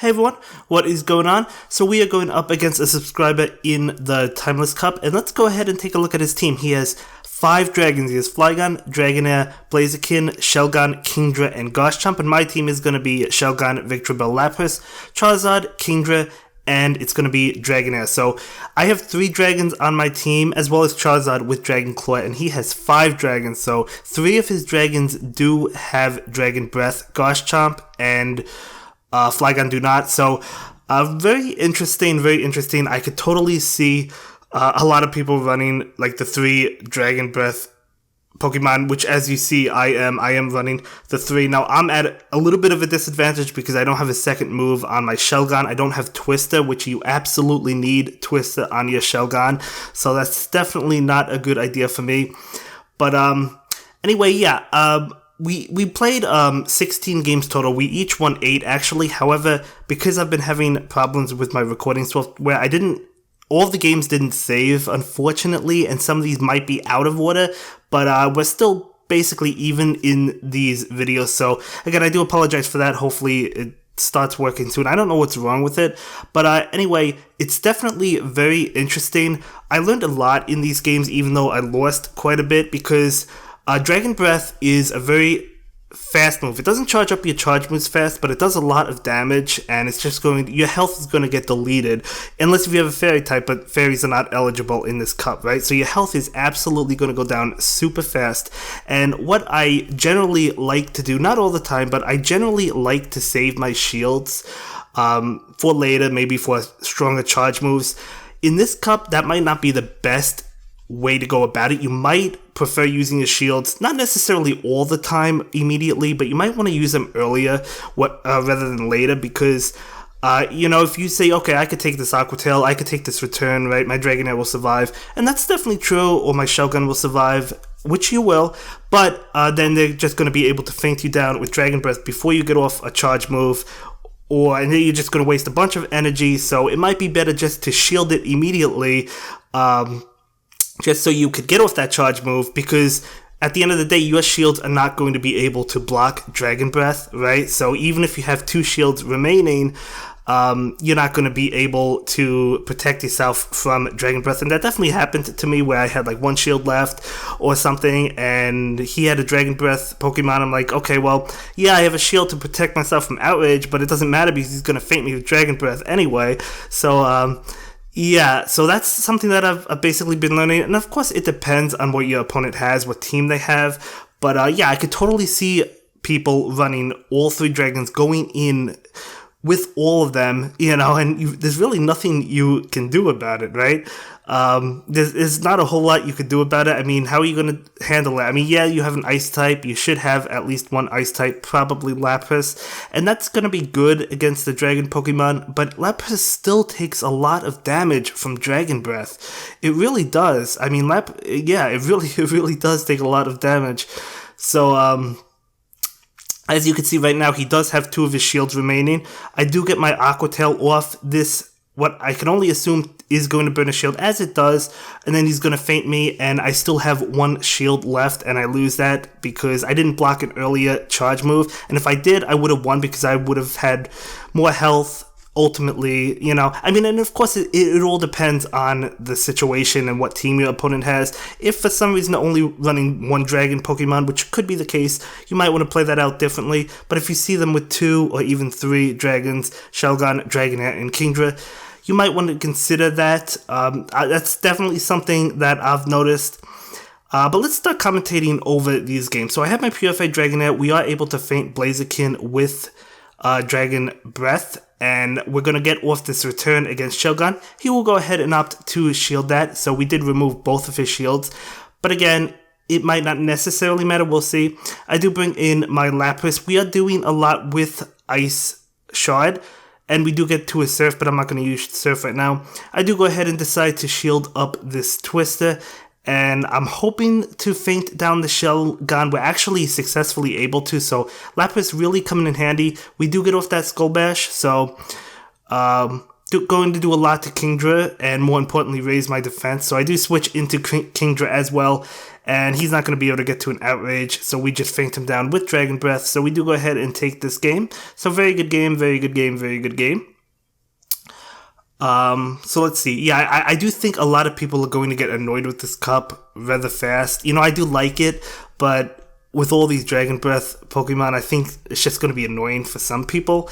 Hey everyone, what is going on? So we are going up against a subscriber in the Timeless Cup, and let's go ahead and take a look at his team. He has 5 dragons. He has Flygon, Dragonair, Blaziken, Shelgon, Kingdra, and Garchomp, and my team is going to be Shelgon, Victreebel, Lapras, Charizard, Kingdra, and it's going to be Dragonair. So I have 3 dragons on my team, as well as Charizard with Dragon Claw, and he has 5 dragons. So 3 of his dragons do have Dragon Breath. Garchomp and Flygon do not. So very interesting. I could totally see a lot of people running like the 3 Dragon Breath Pokemon, which as you see I am running the 3. Now I'm at a little bit of a disadvantage because I don't have a second move on my Shelgon. I don't have Twister, which you absolutely need Twister on your Shelgon, so that's definitely not a good idea for me. But anyway, yeah, we played 16 games total. We each won 8 actually. However, because I've been having problems with my recording software, all of the games didn't save, unfortunately, and some of these might be out of order, but we're still basically even in these videos. So again, I do apologize for that. Hopefully it starts working soon. I don't know what's wrong with it, but anyway, it's definitely very interesting. I learned a lot in these games, even though I lost quite a bit, because Dragon Breath is a very fast move. It doesn't charge up your charge moves fast, but it does a lot of damage, and it's just your health is going to get deleted, unless if you have a fairy type, but fairies are not eligible in this cup, right? So your health is absolutely going to go down super fast, and what I generally like to do, not all the time, but I generally like to save my shields for later, maybe for stronger charge moves. In this cup, that might not be the best way to go about it. You might prefer using your shields, not necessarily all the time immediately, but you might want to use them earlier rather than later, because if you say, okay, I could take this Aqua Tail, I could take this return, right, my Dragonair will survive, and that's definitely true, or my Shelgon will survive, which you will, but then they're just going to be able to feint you down with Dragon Breath before you get off a charge move, and then you're just going to waste a bunch of energy. So it might be better just to shield it immediately, just so you could get off that charge move, because at the end of the day, your shields are not going to be able to block Dragon Breath, right? So even if you have 2 shields remaining, you're not going to be able to protect yourself from Dragon Breath. And that definitely happened to me, where I had like 1 shield left or something, and he had a Dragon Breath Pokemon. I'm like, okay, well, yeah, I have a shield to protect myself from Outrage, but it doesn't matter because he's going to feint me with Dragon Breath anyway. So, yeah, so that's something that I've basically been learning, and of course it depends on what your opponent has, what team they have, but yeah, I could totally see people running all 3 dragons, going in with all of them, and there's really nothing you can do about it, right? There's not a whole lot you could do about it. I mean, how are you going to handle it? I mean, yeah, you have an ice type. You should have at least 1 ice type, probably Lapras, and that's going to be good against the dragon Pokemon, but Lapras still takes a lot of damage from Dragon Breath. It really does. I mean, it really does take a lot of damage. So, as you can see right now, he does have 2 of his shields remaining. I do get my Aqua Tail off this, what I can only assume is going to burn a shield, as it does, and then he's going to feint me, and I still have 1 shield left, and I lose that because I didn't block an earlier charge move, and if I did, I would have won because I would have had more health ultimately, I mean, and of course it all depends on the situation and what team your opponent has. If for some reason they're only running 1 dragon Pokemon, which could be the case, you might want to play that out differently, but if you see them with 2 or even 3 dragons, Shelgon, Dragonair, and Kingdra, you might want to consider that. That's definitely something that I've noticed. But let's start commentating over these games. So I have my Purified Dragonair. We are able to feint Blaziken with Dragon Breath, and we're going to get off this return against Shelgon. He will go ahead and opt to shield that, so we did remove both of his shields. But again, it might not necessarily matter, we'll see. I do bring in my Lapras. We are doing a lot with Ice Shard, and we do get to a Surf, but I'm not going to use Surf right now. I do go ahead and decide to shield up this Twister, and I'm hoping to feint down the Shelgon. We're actually successfully able to, so Lapras really coming in handy. We do get off that Skull Bash, so going to do a lot to Kingdra, and more importantly, raise my defense. So I do switch into Kingdra as well, and he's not going to be able to get to an outrage, so we just feint him down with Dragon Breath. So we do go ahead and take this game. So very good game, very good game, very good game. So let's see. Yeah, I do think a lot of people are going to get annoyed with this cup rather fast. You know, I do like it, but with all these Dragon Breath Pokemon, I think it's just going to be annoying for some people.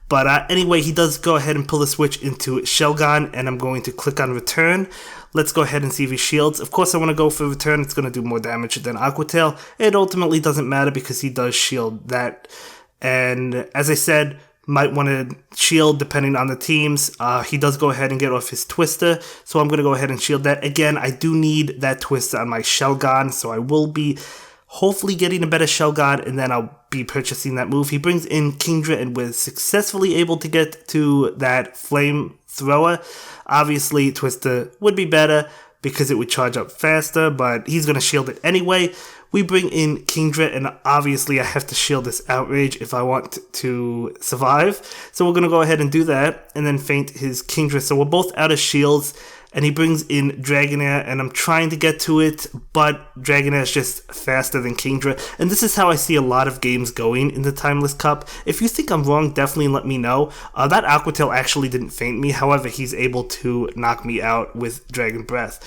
But anyway, he does go ahead and pull the switch into Shelgon, and I'm going to click on return. Let's go ahead and see if he shields. Of course, I want to go for return. It's going to do more damage than Aqua Tail. It ultimately doesn't matter because he does shield that. And as I said, might want to shield depending on the teams. He does go ahead and get off his Twister, so I'm going to go ahead and shield that. Again, I do need that Twister on my Shelgon, so I will be hopefully getting a better Shelgon, and then I'll be purchasing that move. He brings in Kingdra and was successfully able to get to that Flame Thrower. Obviously, Twister would be better because it would charge up faster, but he's going to shield it anyway. We bring in Kingdra, and obviously I have to shield this Outrage if I want to survive. So we're going to go ahead and do that, and then feint his Kingdra. So we're both out of shields, and he brings in Dragonair, and I'm trying to get to it, but Dragonair is just faster than Kingdra. And this is how I see a lot of games going in the Timeless Cup. If you think I'm wrong, definitely let me know. That Aqua Tail actually didn't feint me, however, he's able to knock me out with Dragon Breath.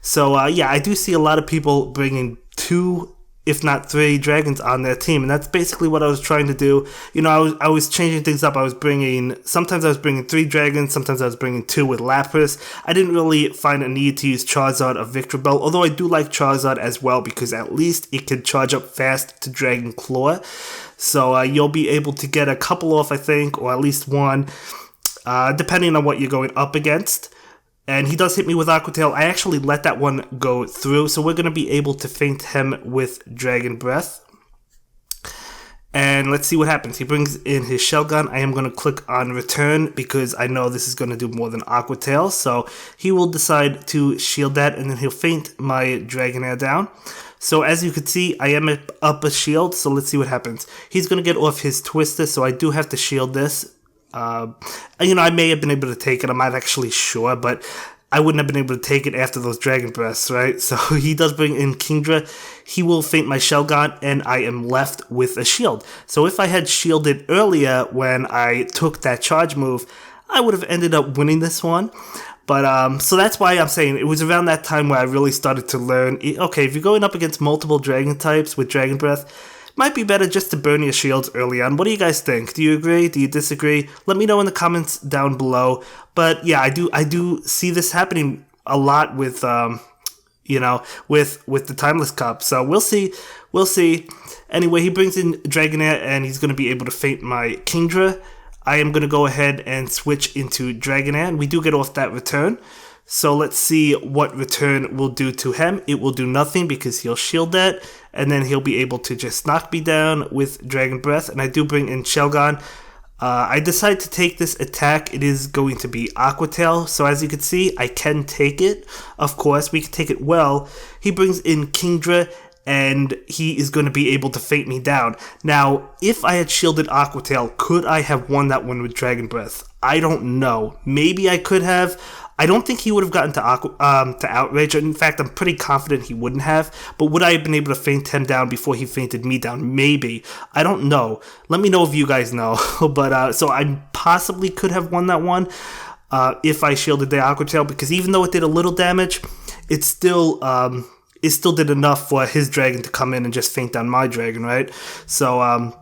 So yeah, I do see a lot of people bringing 2, if not 3 dragons on their team, and that's basically what I was trying to do. You know, I was changing things up. Sometimes I was bringing 3 dragons, sometimes I was bringing 2 with Lapras. I didn't really find a need to use Charizard or Victreebel, although I do like Charizard as well because at least it can charge up fast to Dragon Claw. So you'll be able to get a couple off, I think, or at least one, depending on what you're going up against. And he does hit me with Aqua Tail. I actually let that one go through, so we're going to be able to feint him with Dragon Breath. And let's see what happens. He brings in his Shelgon. I am going to click on return because I know this is going to do more than Aqua Tail. So he will decide to shield that, and then he'll feint my Dragonair down. So as you can see, I am up a shield, so let's see what happens. He's going to get off his Twister, so I do have to shield this. You know, I may have been able to take it. I'm not actually sure, but I wouldn't have been able to take it after those Dragon Breaths, right? So he does bring in Kingdra. He will feint my Shelgon, and I am left with a shield. So if I had shielded earlier when I took that charge move, I would have ended up winning this one. But, so that's why I'm saying it was around that time where I really started to learn, okay, if you're going up against multiple Dragon types with Dragon Breath, might be better just to burn your shields early on. What do you guys think? Do you agree? Do you disagree? Let me know in the comments down below. But yeah, I do see this happening a lot with you know, with the Timeless Cup. So we'll see. Anyway, he brings in Dragonair, and he's going to be able to feint my Kingdra. I am going to go ahead and switch into Dragonair, and we do get off that return. So let's see what return will do to him. It will do nothing because he'll shield that, and then he'll be able to just knock me down with Dragon Breath. And I do bring in Shelgon. I decide to take this attack. It is going to be Aqua Tail. So as you can see, I can take it. Of course, we can take it well. He brings in Kingdra, and he is going to be able to feint me down. Now, if I had shielded Aqua Tail, could I have won that one with Dragon Breath? I don't know. Maybe I could have. I don't think he would have gotten to Outrage. In fact, I'm pretty confident he wouldn't have. But would I have been able to feint him down before he feinted me down? Maybe. I don't know. Let me know if you guys know. But so I possibly could have won that one if I shielded the Aqua Tail, because even though it did a little damage, it still did enough for his dragon to come in and just feint down my dragon, right? So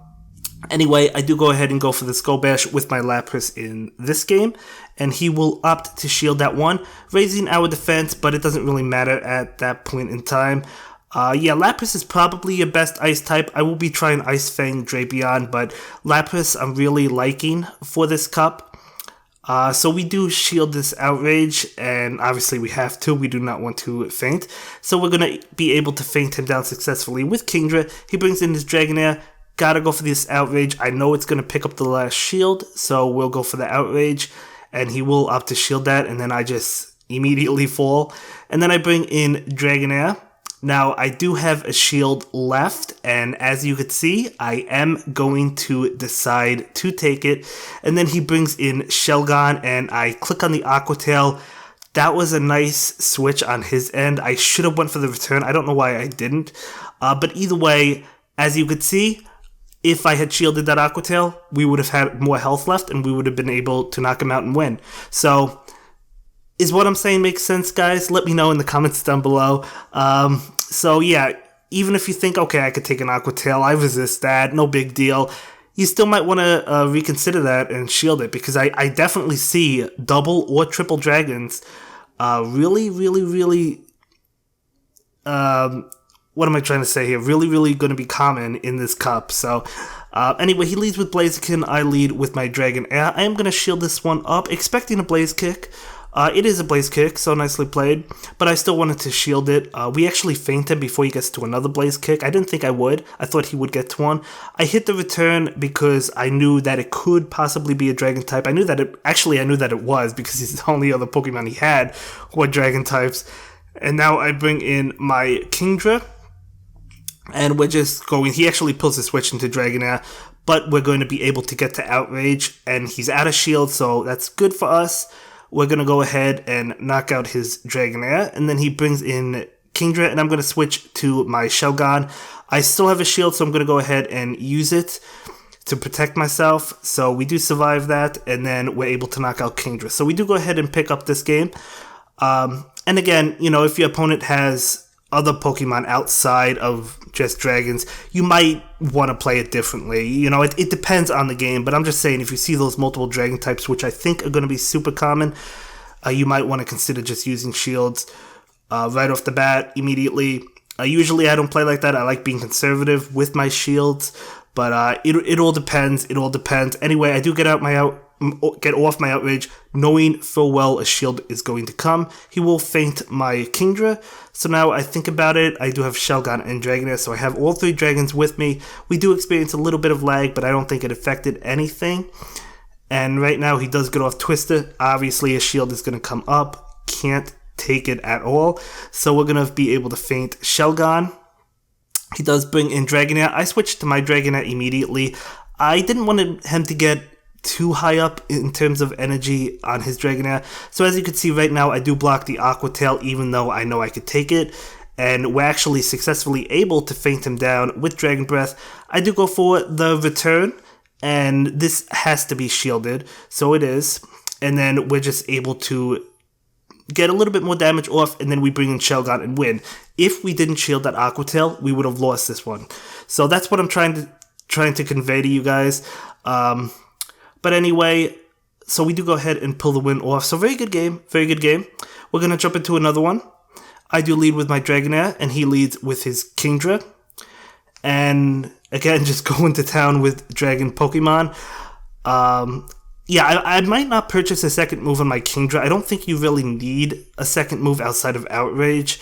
anyway, I do go ahead and go for the Skull Bash with my Lapras in this game, and he will opt to shield that one, raising our defense, but it doesn't really matter at that point in time. Yeah, Lapras is probably your best ice type. I will be trying Ice Fang Drapion, but Lapras I'm really liking for this cup. So we do shield this Outrage, and obviously we have to. We do not want to feint. So we're going to be able to feint him down successfully with Kingdra. He brings in his Dragonair. Gotta go for this Outrage. I know it's going to pick up the last shield, so we'll go for the Outrage, and he will opt to shield that, and then I just immediately fall. And then I bring in Dragonair. Now, I do have a shield left, and as you could see, I am going to decide to take it. And then he brings in Shelgon, and I click on the Aqua Tail. That was a nice switch on his end. I should have went for the return. I don't know why I didn't. But either way, as you could see, if I had shielded that Aqua Tail, we would have had more health left, and we would have been able to knock him out and win. So, is what I'm saying makes sense, guys? Let me know in the comments down below. So yeah, even if you think, okay, I could take an Aqua Tail, I resist that, no big deal, you still might want to reconsider that and shield it, because I definitely see double or triple dragons really, what am I trying to say here? Really going to be common in this cup. So anyway, he leads with Blaziken, I lead with my Dragonair. I am going to shield this one up, expecting a Blaze Kick. It is a Blaze Kick, so nicely played, but I still wanted to shield it. We actually feint him before he gets to another Blaze Kick. I didn't think I would. I thought he would get to one. I hit the return because I knew that it could possibly be a Dragon type. I knew that it was, because he's the only other Pokemon he had were Dragon types. And now I bring in my Kingdra, and we're just going. He actually pulls the switch into Dragonair, but we're going to be able to get to Outrage, and he's out of shield, so that's good for us. We're going to go ahead and knock out his Dragonair, and then he brings in Kingdra, and I'm going to switch to my Shelgon. I still have a shield, so I'm going to go ahead and use it to protect myself. So we do survive that, and then we're able to knock out Kingdra. So we do go ahead and pick up this game. And again, you know, if your opponent has other Pokemon outside of just dragons, you might want to play it differently. You know, it depends on the game, but I'm just saying, if you see those multiple dragon types, which I think are going to be super common, you might want to consider just using shields right off the bat immediately. Usually I don't play like that. I like being conservative with my shields, but it all depends. It all depends. Anyway, I do get off my Outrage, knowing full well a shield is going to come. He will feint my Kingdra. So now I think about it, I do have Shelgon and Dragonair, so I have all three dragons with me. We do experience a little bit of lag, but I don't think it affected anything. And right now he does get off Twister. Obviously a shield is going to come up. Can't take it at all. So we're going to be able to feint Shelgon. He does bring in Dragonair. I switched to my Dragonair immediately. I didn't want him to get too high up in terms of energy on his Dragonair. So as you can see right now, I do block the Aqua Tail, even though I know I could take it. And we're actually successfully able to feint him down with Dragon Breath. I do go for the return, and this has to be shielded. So it is. And then we're just able to get a little bit more damage off, and then we bring in Shelgon and win. If we didn't shield that Aqua Tail, we would have lost this one. So that's what I'm trying to convey to you guys. But anyway, so we do go ahead and pull the win off. So very good game, very good game. We're going to jump into another one. I do lead with my Dragonair, and he leads with his Kingdra. And again, just going to town with Dragon Pokemon. Yeah, I might not purchase a second move on my Kingdra. I don't think you really need a second move outside of Outrage.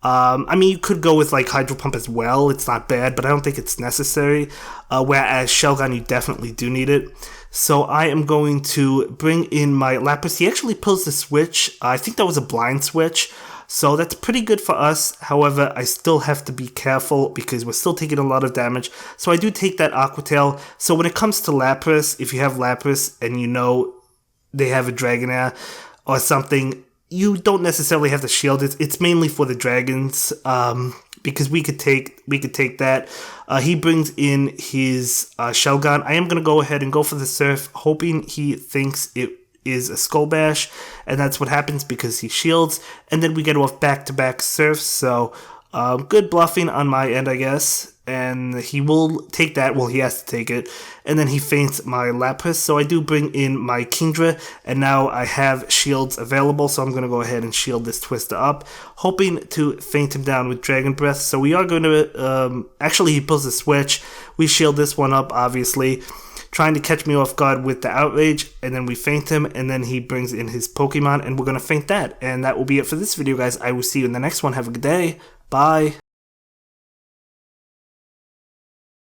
I mean, you could go with like Hydro Pump as well. It's not bad, but I don't think it's necessary. Whereas Shelgon, you definitely do need it. So I am going to bring in my Lapras. He actually pulls the switch. I think that was a blind switch. So that's pretty good for us. However, I still have to be careful because we're still taking a lot of damage. So I do take that Aqua Tail. So when it comes to Lapras, if you have Lapras and you know they have a Dragonair or something, you don't necessarily have to shield it. It's mainly for the dragons, because we could take that. He brings in his Shelgon. I am going to go ahead and go for the Surf, hoping he thinks it is a Skull Bash, and that's what happens because he shields, and then we get off back-to-back Surfs, so good bluffing on my end, I guess. And he will take that. Well, he has to take it. And then he feints my Lapras. So I do bring in my Kingdra. And now I have shields available. So I'm going to go ahead and shield this Twister up, hoping to feint him down with Dragon Breath. So we are going to... actually, he pulls the switch. We shield this one up, obviously, trying to catch me off guard with the Outrage. And then we feint him. And then he brings in his Pokemon. And we're going to feint that. And that will be it for this video, guys. I will see you in the next one. Have a good day. Bye.